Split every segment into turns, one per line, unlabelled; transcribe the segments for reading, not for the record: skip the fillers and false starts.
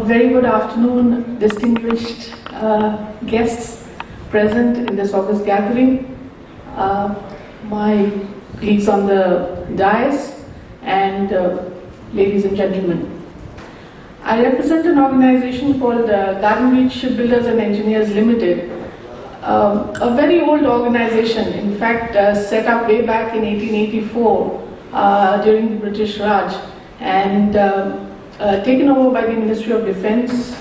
Very good afternoon, distinguished guests present in this August gathering, my colleagues on the dais, and ladies and gentlemen. I represent an organization called Garden Reach Shipbuilders and Engineers Limited, a very old organization, in fact set up way back in 1884 during the British Raj, and taken over by the Ministry of Defence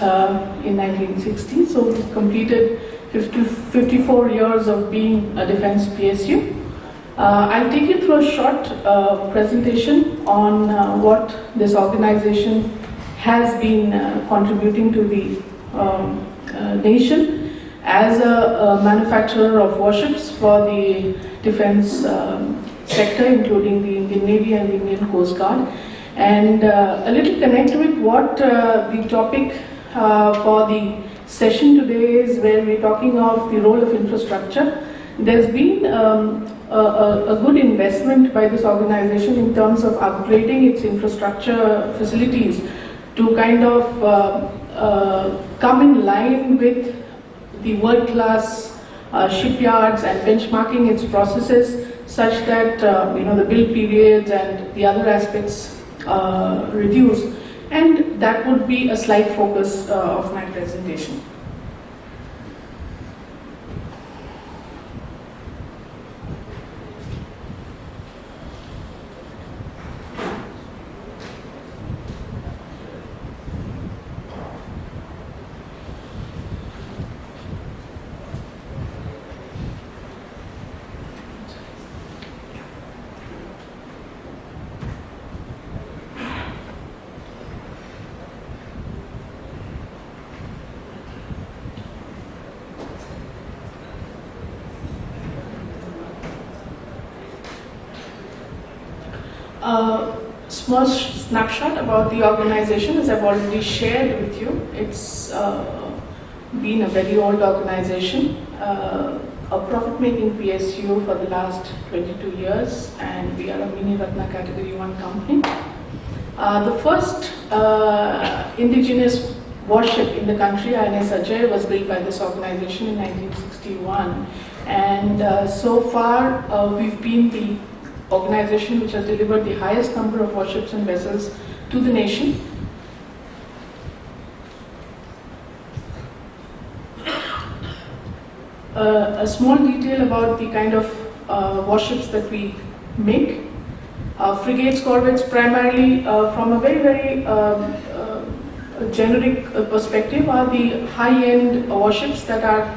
in 1960. So we've completed 54 years of being a defence PSU. I'll take you through a short presentation on what this organization has been contributing to the nation as a manufacturer of warships for the defence sector, including the Indian Navy and the Indian Coast Guard. And a little connect with what the topic for the session today is, where we're talking of the role of infrastructure. There's been a good investment by this organization in terms of upgrading its infrastructure facilities to kind of come in line with the world-class shipyards and benchmarking its processes such that the build periods and the other aspects reduce, and that would be a slight focus of my presentation. A small snapshot about the organization, as I've already shared with you. It's been a very old organization, a profit-making PSU for the last 22 years, and we are a Mini Ratna Category 1 company. The first indigenous warship in the country, INS Ajay, was built by this organization in 1961, and so far we've been the organization which has delivered the highest number of warships and vessels to the nation. A small detail about the kind of warships that we make. Frigates, corvettes, primarily from a very generic perspective, are the high-end warships that are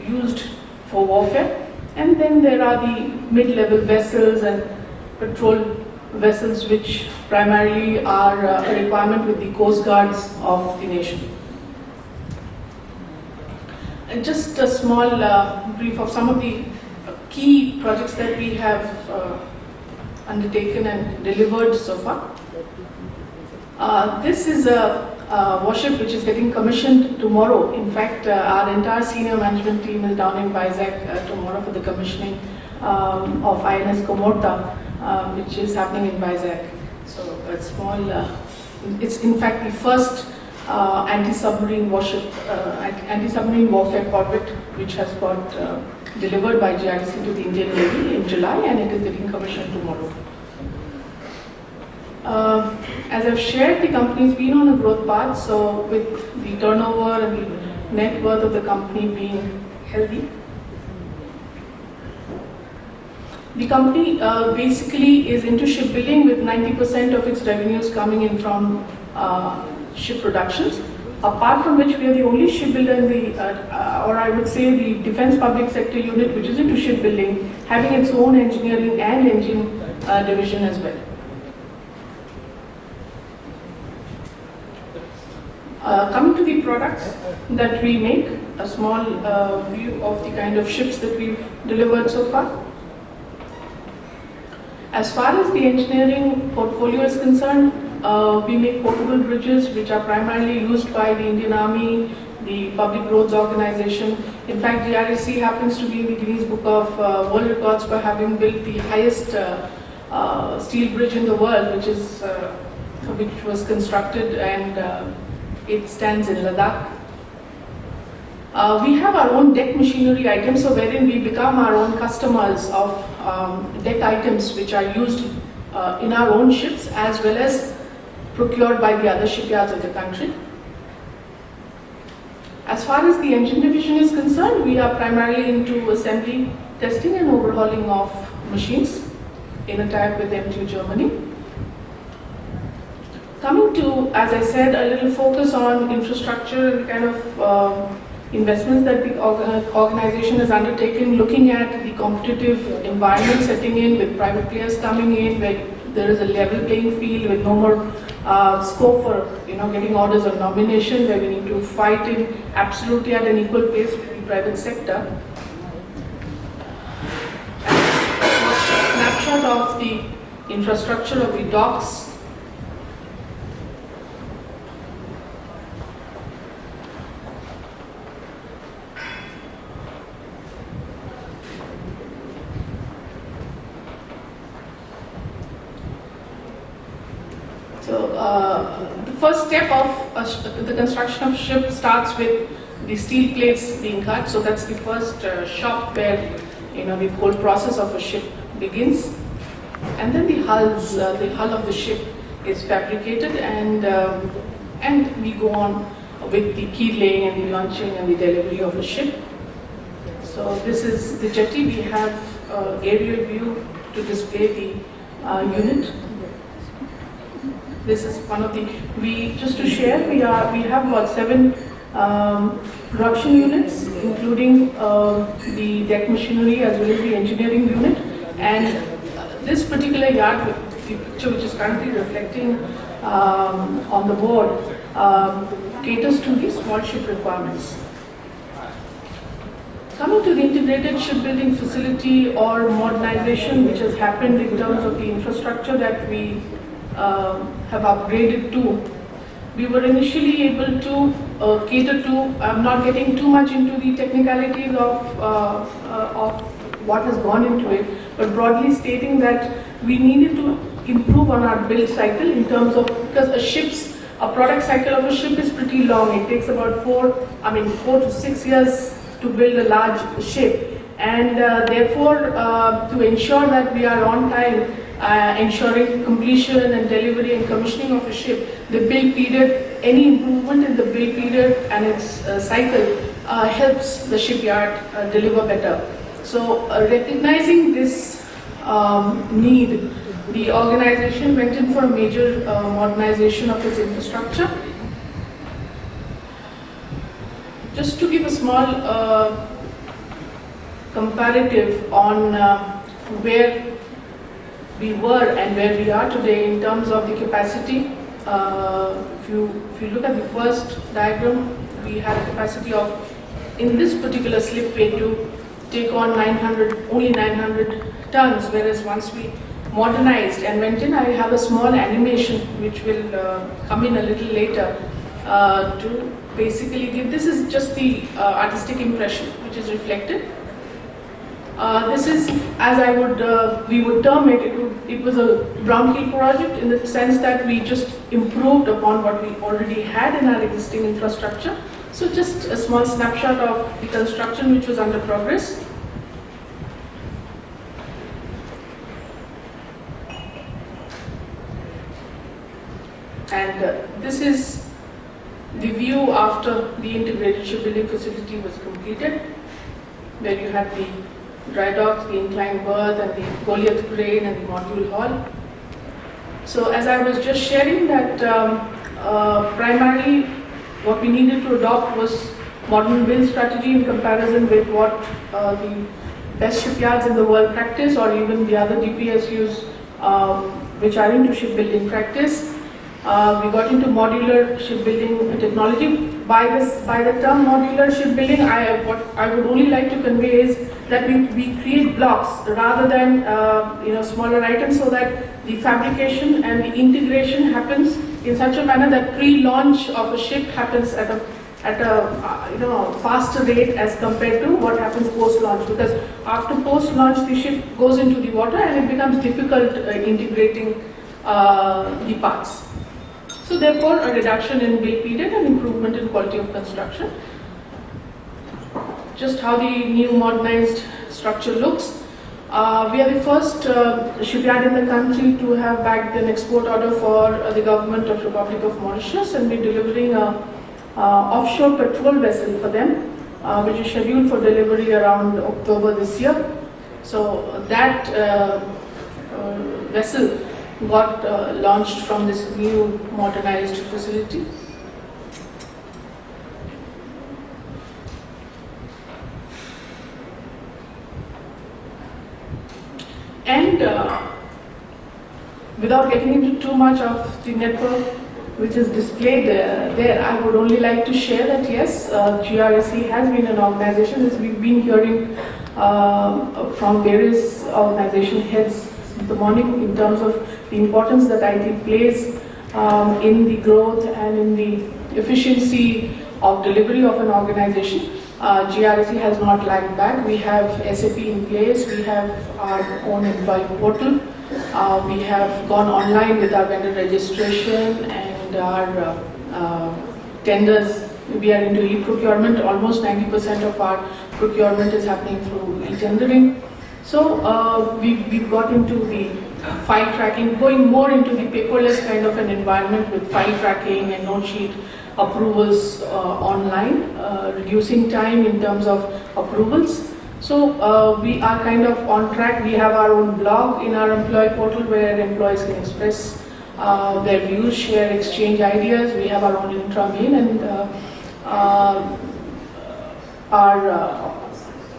used for warfare. And then there are the mid-level vessels and patrol vessels, which primarily are a requirement with the coast guards of the nation. And just a small brief of some of the key projects that we have undertaken and delivered so far. This is a warship which is getting commissioned tomorrow. In fact, our entire senior management team is down in Vizag tomorrow for the commissioning of INS Komorta, which is happening in Vizag. So a small, it's in fact the first anti-submarine warship, anti-submarine warfare corvette, which has got delivered by GRDC to the Indian Navy in July, and it is getting commissioned tomorrow. As I've shared, the company has been on a growth path, so with the turnover and the net worth of the company being healthy. The company basically is into shipbuilding, with 90% of its revenues coming in from ship productions, apart from which we are the only shipbuilder in the, or I would say the Defence Public Sector Unit, which is into shipbuilding, having its own engineering and engine division as well. Coming to the products that we make, a small view of the kind of ships that we've delivered so far. As far as the engineering portfolio is concerned, we make portable bridges, which are primarily used by the Indian Army, the Public Roads Organization. In fact, GRDC happens to be in the Guinness Book of World Records for having built the highest steel bridge in the world, which was constructed and It stands in Ladakh. We have our own deck machinery items, so wherein we become our own customers of deck items which are used in our own ships as well as procured by the other shipyards of the country. As far as the engine division is concerned, we are primarily into assembly, testing and overhauling of machines in a tie-up with MTU Germany. Coming to, as I said, a little focus on infrastructure and kind of investments that the organization has undertaken, looking at the competitive environment setting in with private players coming in, where there is a level playing field with no more scope for getting orders of nomination, where we need to fight in absolutely at an equal pace with the private sector. A snapshot of the infrastructure of the docks. So the first step of the construction of a ship starts with the steel plates being cut. So that's the first shop where the whole process of a ship begins, and then the hull of the ship is fabricated, and we go on with the key laying and the launching and the delivery of a ship. So this is the jetty. We have aerial view to display the unit. This is one of the, just to share, we have about 7 production units, including the deck machinery as well as the engineering unit. And this particular yard, the picture which is currently reflecting on the board, caters to the small ship requirements. Coming to the integrated shipbuilding facility or modernization, which has happened in terms of the infrastructure that we have upgraded to. We were initially able to cater to, I'm not getting too much into the technicalities of what has gone into it, but broadly stating that we needed to improve on our build cycle in terms of, because a product cycle of a ship is pretty long. It takes about 4 to 6 years to build a large ship, and therefore to ensure that we are on time, ensuring completion and delivery and commissioning of a ship, the build period, any improvement in the build period and its cycle helps the shipyard deliver better. So recognizing this need, the organization went in for a major modernization of its infrastructure. Just to give a small comparative on where we were and where we are today in terms of the capacity. If you look at the first diagram, we had a capacity of, in this particular slipway, to take on only 900 tons, whereas once we modernized and went in, I have a small animation which will come in a little later to basically give, this is just the artistic impression which is reflected. This is, as we would term it, it was a brownfield project in the sense that we just improved upon what we already had in our existing infrastructure. So just a small snapshot of the construction which was under progress. And this is the view after the integrated shipbuilding facility was completed, where you have the dry docks, the inclined berth, and the Goliath crane and the module hall. So as I was just sharing that primarily what we needed to adopt was modern build strategy in comparison with what the best shipyards in the world practice, or even the other DPSUs which are into shipbuilding practice. We got into modular shipbuilding technology. By the term modular shipbuilding, what I would only like to convey is that we create blocks rather than smaller items, so that the fabrication and the integration happens in such a manner that pre-launch of a ship happens at a faster rate as compared to what happens post-launch. Because after post-launch, the ship goes into the water and it becomes difficult integrating the parts. So therefore, a reduction in bill period and improvement in quality of construction. Just how the new modernized structure looks. We are the first shipyard in the country to have bagged an export order for the government of Republic of Mauritius, and we're delivering a offshore patrol vessel for them, which is scheduled for delivery around October this year. So that vessel got launched from this new modernized facility. And without getting into too much of the network which is displayed there, I would only like to share that yes, GRSE has been an organization, as we've been hearing from various organization heads in the morning, in terms of the importance that IT plays in the growth and in the efficiency of delivery of an organization. GRSE has not lagged back. We have SAP in place, we have our own employee portal, we have gone online with our vendor registration and our tenders. We are into e-procurement. Almost 90% of our procurement is happening through e-tendering. So we've got into the file tracking, going more into the paperless kind of an environment with file tracking and note sheet approvals online, reducing time in terms of approvals. So we are kind of on track. We have our own blog in our employee portal where employees can express their views, share, exchange ideas. We have our own intra-mail, and our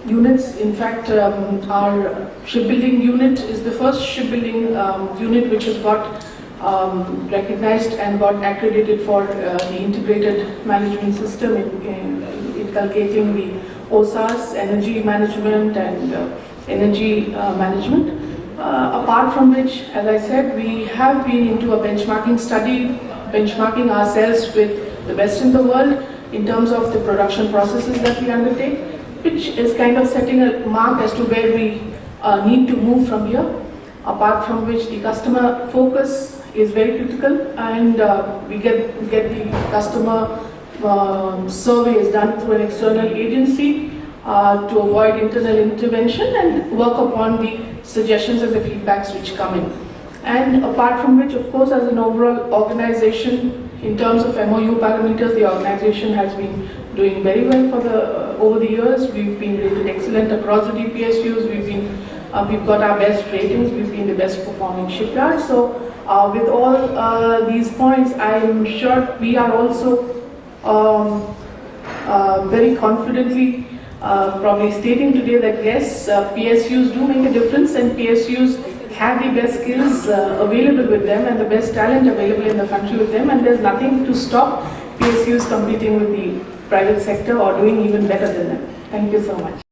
units, in fact, our shipbuilding unit is the first shipbuilding unit which has got recognized and got accredited for the integrated management system in inculcating the OSAS, energy management and energy management. Apart from which, as I said, we have been into a benchmarking study, benchmarking ourselves with the best in the world in terms of the production processes that we undertake, which is kind of setting a mark as to where we need to move from here. Apart from which, the customer focus is very critical, and we get the customer surveys done through an external agency to avoid internal intervention and work upon the suggestions and the feedbacks which come in. And apart from which, of course, as an overall organization, in terms of MOU parameters, the organization has been doing very well for over the years. We've been rated excellent across the DPSUs. We've got our best ratings. We've been the best performing shipyard. So with all these points, I'm sure we are also very confidently probably stating today that yes, PSUs do make a difference, and PSUs have the best skills available with them and the best talent available in the country with them, and there's nothing to stop PSUs competing with the private sector or doing even better than them. Thank you so much.